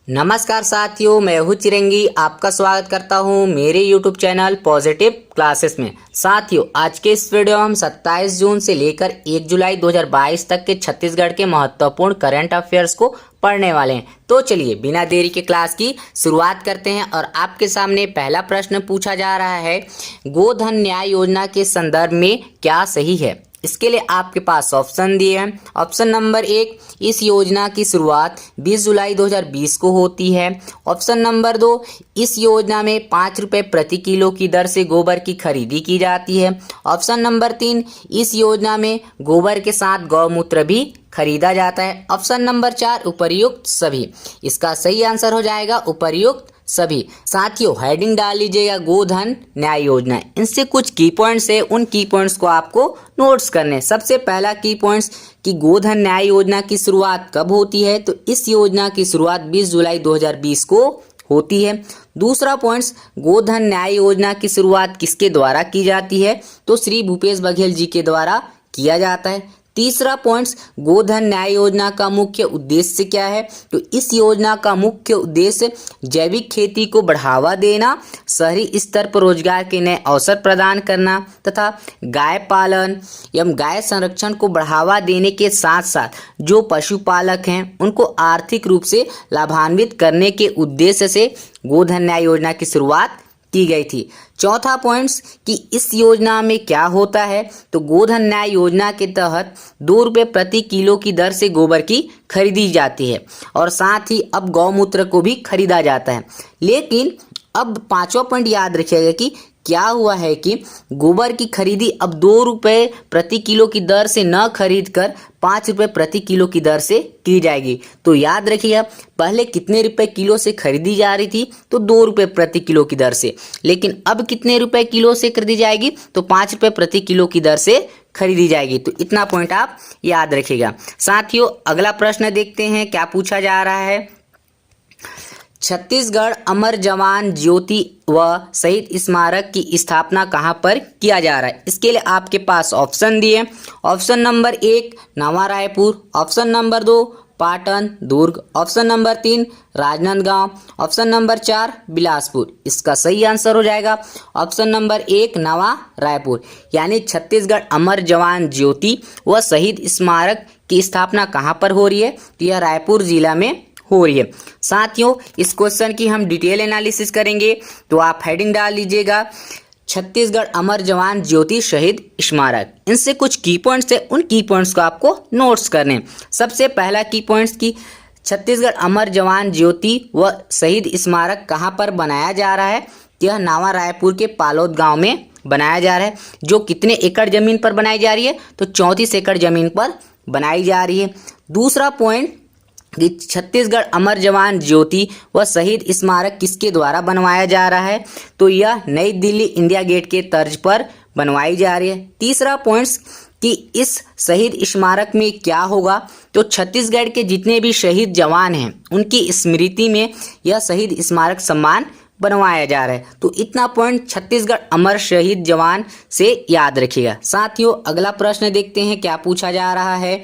नमस्कार साथियों, मैं हूँ चिरंगी। आपका स्वागत करता हूँ मेरे YouTube चैनल पॉजिटिव क्लासेस में। साथियों, आज के इस वीडियो में हम 27 जून से लेकर 1 जुलाई 2022 तक के छत्तीसगढ़ के महत्वपूर्ण करंट अफेयर्स को पढ़ने वाले हैं। तो चलिए बिना देरी के क्लास की शुरुआत करते हैं। और आपके सामने पहला प्रश्न पूछा जा रहा है, गोधन न्याय योजना के संदर्भ में क्या सही है। इसके लिए आपके पास ऑप्शन दिए हैं। ऑप्शन नंबर 1, इस योजना की शुरुआत 20 जुलाई 2020 को होती है। ऑप्शन नंबर 2, इस योजना में 5 रुपये प्रति किलो की दर से गोबर की खरीदी की जाती है। ऑप्शन नंबर 3, इस योजना में गोबर के साथ गौमूत्र भी खरीदा जाता है। ऑप्शन नंबर 4, उपर्युक्त सभी। इसका सही आंसर हो जाएगा उपर्युक्त सभी। साथियों, हेडिंग डाल लीजिएगा गोधन न्याय योजना। इनसे कुछ की पॉइंट्स है, उन की पॉइंट्स को आपको नोट्स करने। सबसे पहला की पॉइंट्स कि गोधन न्याय योजना की शुरुआत कब होती है, तो इस योजना की शुरुआत 20 जुलाई 2020 को होती है। दूसरा पॉइंट्स, गोधन न्याय योजना की शुरुआत किसके द्वारा की जाती है, तो श्री भूपेश बघेल जी के द्वारा किया जाता है। तीसरा पॉइंट्स, गोधन न्याय योजना का मुख्य उद्देश्य क्या है, तो इस योजना का मुख्य उद्देश्य जैविक खेती को बढ़ावा देना, शहरी स्तर पर रोजगार के नए अवसर प्रदान करना तथा गाय पालन एवं गाय संरक्षण को बढ़ावा देने के साथ साथ जो पशुपालक हैं उनको आर्थिक रूप से लाभान्वित करने के उद्देश्य से गोधन न्याय योजना की शुरुआत की गई थी। चौथा पॉइंट्स कि इस योजना में क्या होता है, तो गोधन न्याय योजना के तहत 2 रुपये प्रति किलो की दर से गोबर की खरीदी जाती है और साथ ही अब गौमूत्र को भी खरीदा जाता है। लेकिन अब पांचवा पॉइंट याद रखिएगा कि क्या हुआ है कि गोबर की खरीदी अब 2 रुपये प्रति किलो की दर से न खरीद कर 5 रुपये प्रति किलो की दर से की जाएगी। तो याद रखिएगा, पहले कितने रुपए किलो से खरीदी जा रही थी, तो 2 रुपये प्रति किलो की दर से। लेकिन अब कितने रुपए किलो से खरीदी जाएगी, तो 5 रुपये प्रति किलो की दर से खरीदी जाएगी। तो इतना पॉइंट आप याद रखिएगा। साथियों, अगला प्रश्न देखते हैं क्या पूछा जा रहा है। छत्तीसगढ़ अमर जवान ज्योति व शहीद स्मारक की स्थापना कहाँ पर किया जा रहा है। इसके लिए आपके पास ऑप्शन दिए। Option number 1 Nava Raipur, option number 2 Patan Durg, option number 3 Rajnandgaon, option number 4 Bilaspur. इसका सही आंसर हो जाएगा ऑप्शन नंबर 1 नवा रायपुर। यानी छत्तीसगढ़ अमर जवान ज्योति व शहीद स्मारक की स्थापना कहाँ पर हो रही है, तो यह रायपुर जिला में हो रही है। साथियों, इस क्वेश्चन की हम डिटेल एनालिसिस करेंगे, तो आप हेडिंग डाल लीजिएगा छत्तीसगढ़ अमर जवान ज्योति शहीद स्मारक। इनसे कुछ की पॉइंट्स है, उन की पॉइंट्स को आपको नोट्स करने। सबसे पहला की पॉइंट्स की छत्तीसगढ़ अमर जवान ज्योति व शहीद स्मारक कहाँ पर बनाया जा रहा है, यह नावा रायपुर के पालोद गांव में बनाया जा रहा है। जो कितने एकड़ जमीन पर बनाई जा रही है, तो 34 एकड़ जमीन पर बनाई जा रही है। दूसरा पॉइंट कि छत्तीसगढ़ अमर जवान ज्योति व शहीद स्मारक किसके द्वारा बनवाया जा रहा है, तो यह नई दिल्ली इंडिया गेट के तर्ज पर बनवाई जा रही है। तीसरा पॉइंट्स कि इस शहीद स्मारक में क्या होगा, तो छत्तीसगढ़ के जितने भी शहीद जवान हैं उनकी स्मृति में यह शहीद स्मारक सम्मान बनवाया जा रहा है। तो इतना पॉइंट छत्तीसगढ़ अमर शहीद जवान से याद रखिएगा। साथियों, अगला प्रश्न देखते हैं क्या पूछा जा रहा है।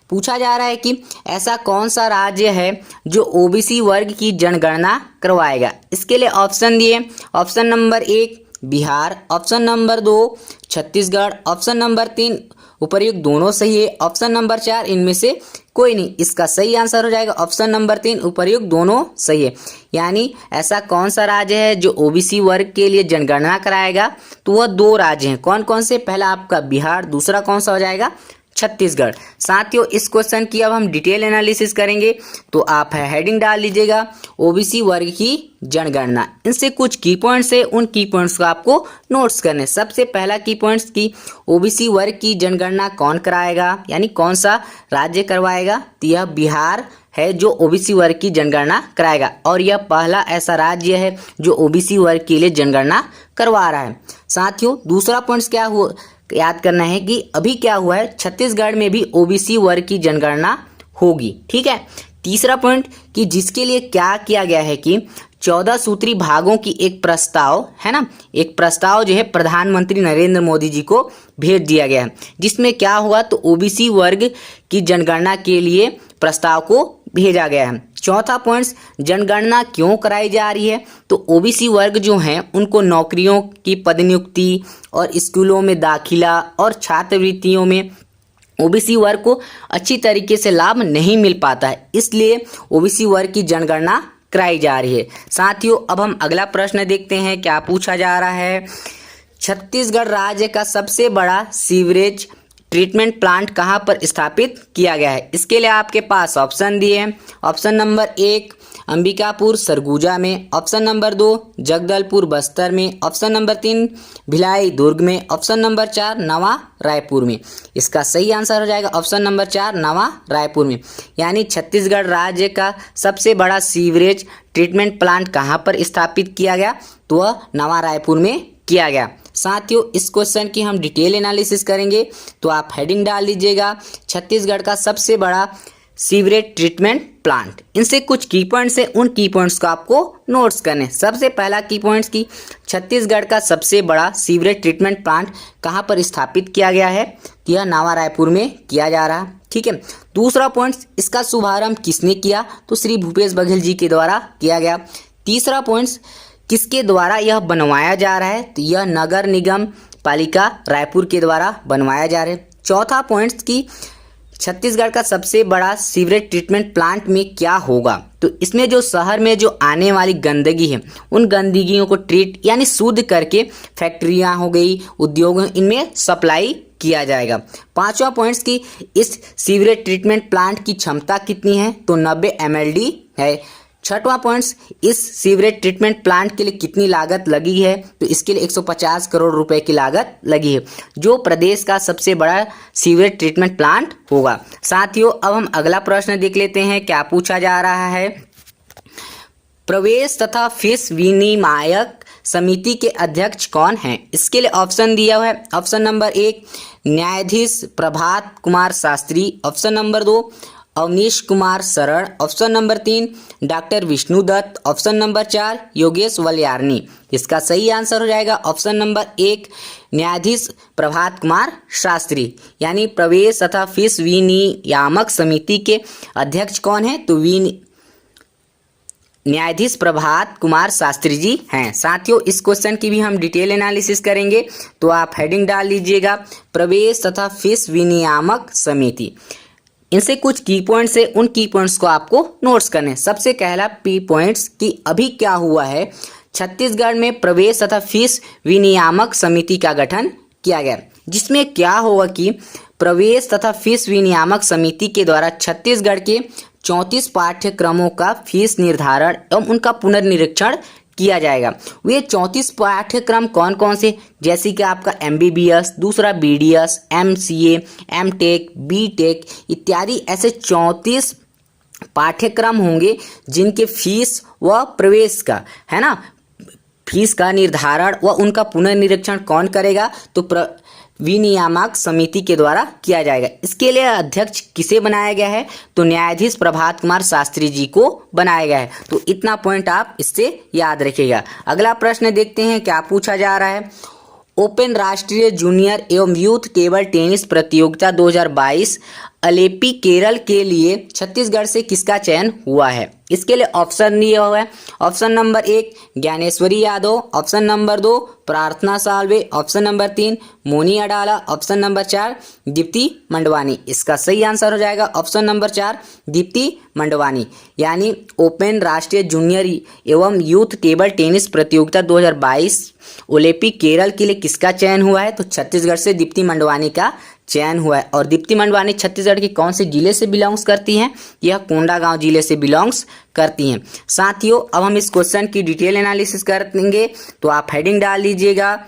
पूछा जा रहा है कि ऐसा कौन सा राज्य है जो ओबीसी वर्ग की जनगणना करवाएगा। इसके लिए ऑप्शन दिए। Option number 1 Bihar, option number 2 Chhattisgarh, option number 3 उपर्युक्त दोनों सही है, ऑप्शन नंबर 4 इनमें से कोई नहीं। इसका सही आंसर हो जाएगा ऑप्शन नंबर 3 उपर्युक्त दोनों सही है। यानी ऐसा कौन सा राज्य है जो ओबीसी वर्ग के लिए जनगणना कराएगा, तो वह 2 राज्य हैं। कौन कौन से, पहला आपका बिहार, दूसरा कौन सा हो जाएगा छत्तीसगढ़। साथियों, इस क्वेश्चन की अब हम डिटेल एनालिसिस करेंगे, तो आप हेडिंग डाल लीजिएगा ओबीसी वर्ग की जनगणना। इनसे कुछ की पॉइंट्स है, उन की पॉइंट्स को आपको नोट्स करने। सबसे पहला की पॉइंट्स की ओबीसी वर्ग की जनगणना कौन कराएगा, यानी कौन सा राज्य करवाएगा, तो यह बिहार है जो ओबीसी वर्ग की जनगणना कराएगा और यह पहला ऐसा राज्य है जो ओबीसी वर्ग के लिए जनगणना करवा रहा है। साथियों, दूसरा पॉइंट्स क्या हुआ याद करना है कि अभी क्या हुआ है, छत्तीसगढ़ में भी ओबीसी वर्ग की जनगणना होगी। ठीक है। तीसरा पॉइंट कि जिसके लिए क्या किया गया है कि 14 सूत्री भागों की एक प्रस्ताव है ना, एक प्रस्ताव जो है प्रधानमंत्री नरेंद्र मोदी जी को भेज दिया गया है, जिसमें क्या हुआ तो ओबीसी वर्ग की जनगणना के लिए प्रस्ताव को भेजा गया है। चौथा पॉइंट्स, जनगणना क्यों कराई जा रही है? तो ओबीसी वर्ग जो हैं उनको नौकरियों की पदनियुक्ति और स्कूलों में दाखिला और छात्रवृत्तियों में ओबीसी वर्ग को अच्छी तरीके से लाभ नहीं मिल पाता है, इसलिए ओबीसी वर्ग की जनगणना कराई जा रही है। साथियों, अब हम अगला प्रश्न देखते हैं क्या पूछा जा रहा है। छत्तीसगढ़ राज्य का सबसे बड़ा सीवरेज ट्रीटमेंट प्लांट कहाँ पर स्थापित किया गया है? इसके लिए आपके पास ऑप्शन दिए हैं। ऑप्शन नंबर 1 अंबिकापुर सरगुजा में, ऑप्शन नंबर 2 जगदलपुर बस्तर में, ऑप्शन नंबर 3 भिलाई दुर्ग में, ऑप्शन नंबर 4 नवा रायपुर में। इसका सही आंसर हो जाएगा ऑप्शन नंबर 4 नवा रायपुर में। यानी छत्तीसगढ़ राज्य का सबसे बड़ा सीवरेज ट्रीटमेंट प्लांट कहाँ पर स्थापित किया गया? तो वह नवा रायपुर में किया गया। साथियों, इस क्वेश्चन की हम डिटेल एनालिसिस करेंगे, तो आप हेडिंग डाल लीजिएगा छत्तीसगढ़ का सबसे बड़ा सीवरेज ट्रीटमेंट प्लांट। इनसे कुछ की पॉइंट्स है, उन की पॉइंट्स को आपको नोट्स करने। सबसे पहला की पॉइंट्स की छत्तीसगढ़ का सबसे बड़ा सीवरेज ट्रीटमेंट प्लांट कहाँ पर स्थापित किया गया है? तो यह नवा रायपुर में किया जा रहा है। ठीक है। दूसरा पॉइंट्स, इसका शुभारंभ किसने किया? तो श्री भूपेश बघेल जी के द्वारा किया गया। तीसरा पॉइंट्स, किसके द्वारा यह बनवाया जा रहा है? तो यह नगर निगम पालिका रायपुर के द्वारा बनवाया जा रहा है। चौथा पॉइंट्स की छत्तीसगढ़ का सबसे बड़ा सीवरेज ट्रीटमेंट प्लांट में क्या होगा? तो इसमें जो शहर में जो आने वाली गंदगी है उन गंदगियों को ट्रीट यानी शुद्ध करके फैक्ट्रियां हो गई, उद्योग, इनमें सप्लाई किया जाएगा। पांचवा पॉइंट्स की इस सीवरेज ट्रीटमेंट प्लांट की क्षमता कितनी है? तो 90 MLD है। छठवां पॉइंट्स, इस सीवरेज ट्रीटमेंट प्लांट के लिए कितनी लागत लगी है? तो इसके लिए 150 करोड़ रुपए की लागत लगी है, जो प्रदेश का सबसे बड़ा सीवरेज ट्रीटमेंट प्लांट होगा। साथियों, अब हम अगला प्रश्न देख लेते हैं क्या पूछा जा रहा है। प्रवेश तथा फीस विनियामक समिति के अध्यक्ष कौन हैं? इसके लिए ऑप्शन दिया हुआ है। ऑप्शन नंबर 1 न्यायाधीश Prabhat Kumar Shastri, option number 2 Avnish Kumar Sharan, option number 3 doctor Vishnu Dutt, option number 4 Yogesh Valyarni. इसका सही आंसर हो जाएगा ऑप्शन नंबर 1 न्यायाधीश प्रभात कुमार शास्त्री। यानी प्रवेश तथा फीस विनियामक समिति के अध्यक्ष कौन है? तो न्यायाधीश प्रभात कुमार शास्त्री जी हैं। साथियों, इस क्वेश्चन की भी हम डिटेल एनालिसिस करेंगे, तो आप हेडिंग डाल लीजिएगा प्रवेश तथा फीस विनियामक समिति। इनसे कुछ की पॉइंट्स है, उन की पॉइंट्स को आपको नोट्स करने। सबसे पहला की पॉइंट्स कि अभी क्या हुआ है, छत्तीसगढ़ में प्रवेश तथा फीस विनियामक समिति का गठन किया गया, जिसमें क्या होगा कि प्रवेश तथा फीस विनियामक समिति के द्वारा छत्तीसगढ़ के 34 पाठ्यक्रमों का फीस निर्धारण एवं उनका पुनर्निरीक्षण किया जाएगा। वे 34 पाठ्यक्रम कौन कौन से? जैसे कि आपका MBBS, दूसरा BDS, MCA, MTech, BTech इत्यादि ऐसे 34 पाठ्यक्रम होंगे जिनके फीस व प्रवेश का, है ना, फीस का निर्धारण व उनका पुनर्निरीक्षण कौन करेगा? तो विनियामक समिति के द्वारा किया जाएगा। इसके लिए अध्यक्ष किसे बनाया गया है? तो न्यायाधीश प्रभात कुमार शास्त्री जी को बनाया गया है। तो इतना पॉइंट आप इससे याद रखिएगा। अगला प्रश्न देखते हैं क्या पूछा जा रहा है। ओपन राष्ट्रीय जूनियर एवं यूथ टेबल टेनिस प्रतियोगिता 2022 अलेपी केरल के लिए छत्तीसगढ़ से किसका चयन हुआ है? इसके लिए ऑप्शन दिया हुआ है। Option number 1 Dnyaneshwari Yadav, option number 2 Prarthana Salve, option number 3 Moni Adala, option number 4 Deepti Mandwani. इसका सही आंसर हो जाएगा ऑप्शन नंबर 4 दीप्ति मंडवानी। यानी ओपन राष्ट्रीय जूनियर एवं यूथ टेबल टेनिस प्रतियोगिता 2022 ओलेपी केरल के लिए किसका चयन हुआ है? तो छत्तीसगढ़ से दीप्ति मंडवानी का चयन हुआ है। और दीप्ति मंडवानी छत्तीसगढ़ के कौन से जिले से बिलोंग्स करती हैं? यह कोंडागांव जिले से बिलोंग्स करती हैं। साथियों, अब हम इस क्वेश्चन की डिटेल एनालिसिस करेंगे, तो आप हेडिंग डाल लीजिएगा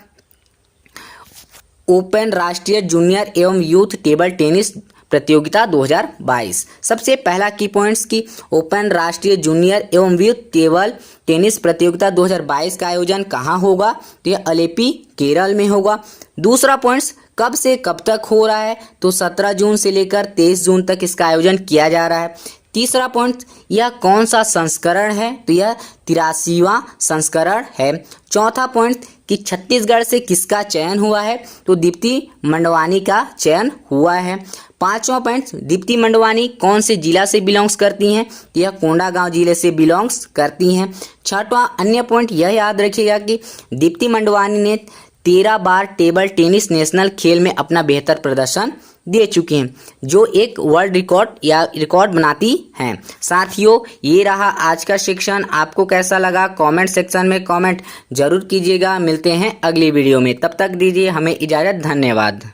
ओपन राष्ट्रीय जूनियर एवं यूथ टेबल टेनिस प्रतियोगिता 2022। सबसे पहला की पॉइंट्स की ओपन राष्ट्रीय जूनियर एवं यूथ टेबल टेनिस प्रतियोगिता 2022 का आयोजन कहाँ होगा? तो यह अलेपी केरल में होगा। दूसरा पॉइंट्स कब से कब तक हो रहा है? तो 17 जून से लेकर 23 जून तक इसका आयोजन किया जा रहा है। तीसरा पॉइंट, यह कौन सा संस्करण है? तो यह 83वां संस्करण है। चौथा पॉइंट, कि छत्तीसगढ़ से किसका चयन हुआ है, तो दीप्ति मंडवानी का चयन हुआ है। 5वां पॉइंट, दीप्ति मंडवानी कौन से जिला से बिलोंग्स करती हैं, यह कोंडागांव जिले से बिलोंग्स करती हैं। 6वां अन्य पॉइंट यह याद रखिएगा कि दीप्ति मंडवानी ने 13 बार टेबल टेनिस नेशनल खेल में अपना बेहतर प्रदर्शन दे चुके हैं, जो एक वर्ल्ड रिकॉर्ड या रिकॉर्ड बनाती हैं। साथियों, ये रहा आज का सेक्शन। आपको कैसा लगा कमेंट सेक्शन में कमेंट जरूर कीजिएगा। मिलते हैं अगली वीडियो में, तब तक दीजिए हमें इजाज़त। धन्यवाद।